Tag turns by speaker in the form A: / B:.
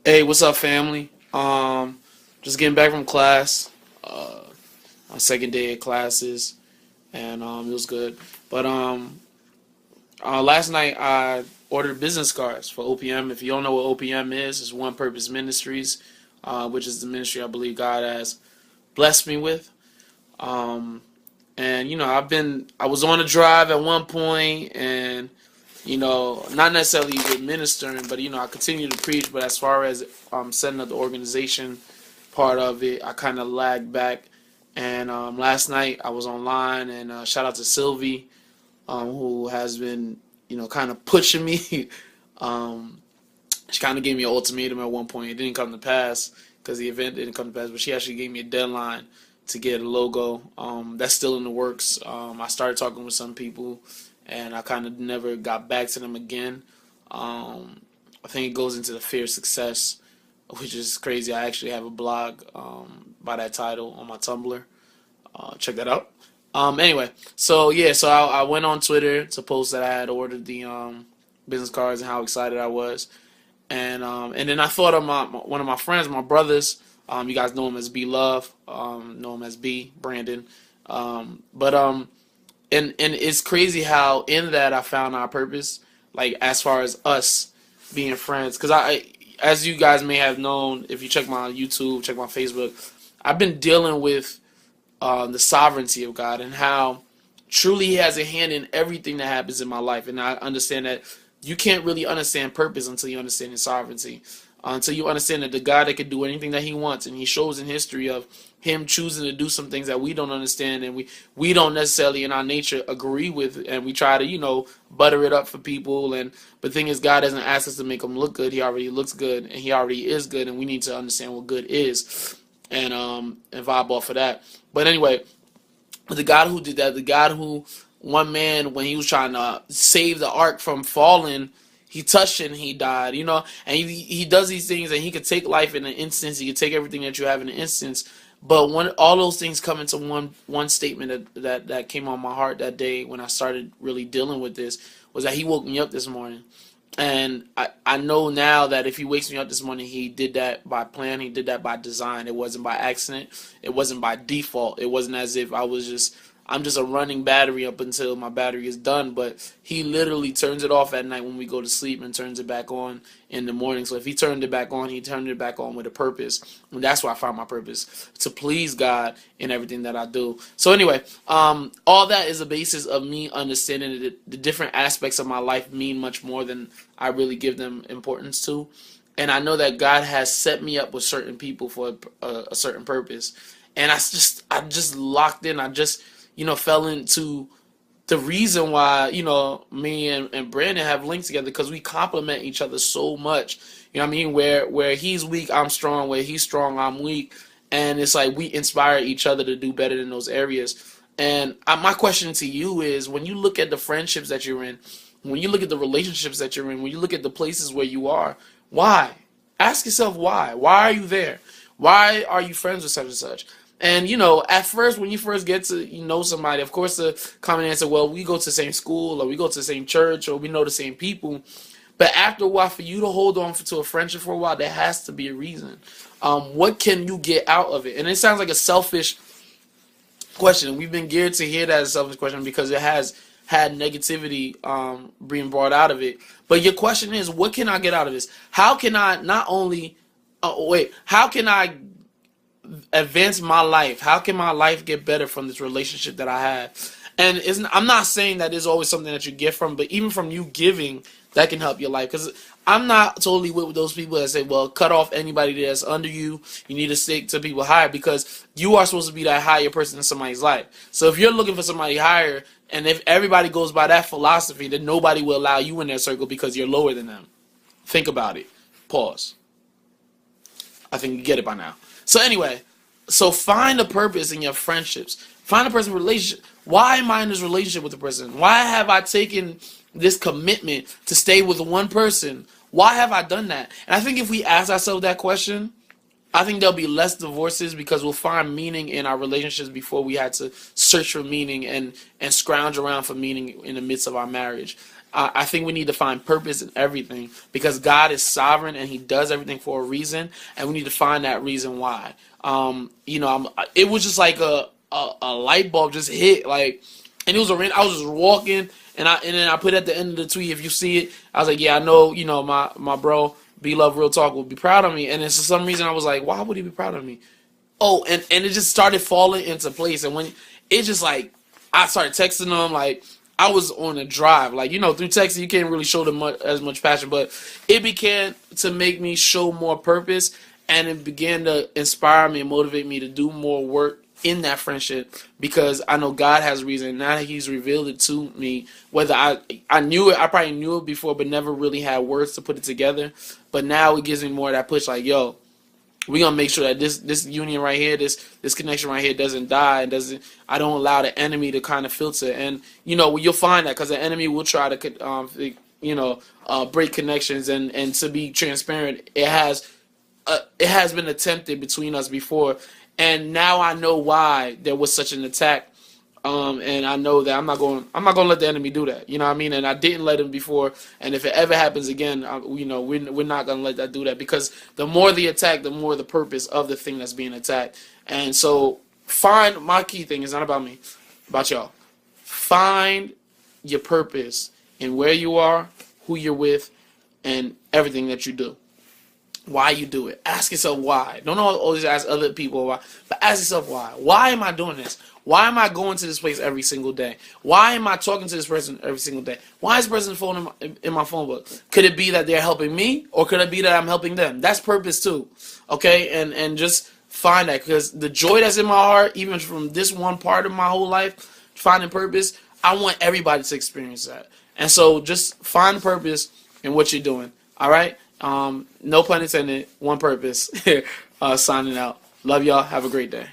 A: Hey, what's up, family? Just getting back from class. My second day of classes, and it was good. But last night I ordered business cards for OPM. If you don't know what OPM is, it's One Purpose Ministries, which is the ministry I believe God has blessed me with. Um, and I was on a drive at one point, and not necessarily with ministering, but I continue to preach. But as far as setting up the organization part of it, I kind of lagged back. And last night I was online, and shout out to Sylvie, who has been, kind of pushing me. um, she kind of gave me an ultimatum at one point. It didn't come to pass because the event didn't come to pass, but she actually gave me a deadline to get a logo. That's still in the works. I started talking with some people, and I kind of never got back to them again. I think it goes into the fear of success, which is crazy. I actually have a blog by that title on my Tumblr. Check that out. Anyway, so yeah, so I went on Twitter to post that I had ordered the business cards and how excited I was, and then I thought of one of my friends, my brothers. You guys know him as B Love, know him as B Brandon, but and it's crazy how in that I found our purpose, like as far as us being friends, because as you guys may have known, if you check my YouTube, check my Facebook, I've been dealing with the sovereignty of God and how truly He has a hand in everything that happens in my life. And I understand that you can't really understand purpose until you understand His sovereignty. Until you understand that the God that can do anything that He wants, and He shows in history of Him choosing to do some things that we don't understand and we don't necessarily in our nature agree with, and we try to butter it up for people. And but the thing is, God doesn't ask us to make Him look good. He already looks good, and He already is good, and we need to understand what good is, and vibe off of that. But anyway, the God who did that, the God who one man when he was trying to save the ark from falling, he touched it and he died, and he does these things, and he could take life in an instance, he could take everything that you have in an instance. But when all those things come into one statement that came on my heart that day when I started really dealing with this, was that He woke me up this morning. And I know now that if He wakes me up this morning, He did that by plan. He did that by design. It wasn't by accident. It wasn't by default. It wasn't as if I'm just a running battery up until my battery is done. But He literally turns it off at night when we go to sleep and turns it back on in the morning. So if He turned it back on, He turned it back on with a purpose. And that's where I found my purpose, to please God in everything that I do. So anyway, all that is a basis of me understanding that the different aspects of my life mean much more than I really give them importance to. And I know that God has set me up with certain people for a certain purpose. And I just locked in. I just, fell into the reason why, me and Brandon have linked together, because we complement each other so much. You know what I mean? Where he's weak, I'm strong. Where he's strong, I'm weak. And it's like we inspire each other to do better in those areas. And my question to you is, when you look at the friendships that you're in, when you look at the relationships that you're in, when you look at the places where you are, why? Ask yourself why. Why are you there? Why are you friends with such and such? And at first, when you first get to know somebody, of course the common answer, well, we go to the same school, or we go to the same church, or we know the same people. But after a while, for you to hold on to a friendship for a while, there has to be a reason. What can you get out of it? And it sounds like a selfish question. We've been geared to hear that as a selfish question because it has had negativity being brought out of it. But your question is, what can I get out of this? How can I not only how can I advance my life? How can my life get better from this relationship that I have? And I'm not saying that there's always something that you get from, but even from you giving, that can help your life. Because I'm not totally with those people that say, well, cut off anybody that's under you. You need to stick to people higher, because you are supposed to be that higher person in somebody's life. So if you're looking for somebody higher, and if everybody goes by that philosophy, then nobody will allow you in their circle because you're lower than them. Think about it. Pause. I think you get it by now. So anyway, so find a purpose in your friendships. Find a person relationship. Why am I in this relationship with a person? Why have I taken this commitment to stay with one person? Why have I done that? And I think if we ask ourselves that question, I think there'll be less divorces, because we'll find meaning in our relationships before we had to search for meaning and scrounge around for meaning in the midst of our marriage. I think we need to find purpose in everything because God is sovereign and He does everything for a reason, and we need to find that reason why. It was just like a light bulb just hit, like, and it was I was just walking, and then I put at the end of the tweet, if you see it, I was like, yeah, I know, my bro, B Love Real Talk will be proud of me, and then for some reason I was like, why would he be proud of me? Oh, and it just started falling into place, and when it just like I started texting them like. I was on a drive, like, through texting you can't really show them as much passion, but it began to make me show more purpose, and it began to inspire me and motivate me to do more work in that friendship because I know God has a reason. Now that He's revealed it to me, whether I knew it, I probably knew it before, but never really had words to put it together. But now it gives me more of that push, like, yo, we're gonna make sure that this union right here, this connection right here doesn't die and doesn't. I don't allow the enemy to kind of filter, and you'll find that because the enemy will try to break connections, and to be transparent, it has been attempted between us before, and now I know why there was such an attack. And I know that I'm not going to let the enemy do that. You know what I mean? And I didn't let him before. And if it ever happens again, we're not going to let that do that because the more the attack, the more the purpose of the thing that's being attacked. And so my key thing is not about me, about y'all. Find your purpose in where you are, who you're with, and everything that you do. Why you do it. Ask yourself why. Don't always ask other people why, but ask yourself why. Why am I doing this? Why am I going to this place every single day? Why am I talking to this person every single day? Why is this person's phone in my phone book? Could it be that they're helping me, or could it be that I'm helping them? That's purpose too, okay? And just find that, because the joy that's in my heart, even from this one part of my whole life, finding purpose, I want everybody to experience that. And so just find purpose in what you're doing, all right? No pun intended, one purpose. Signing out. Love y'all. Have a great day.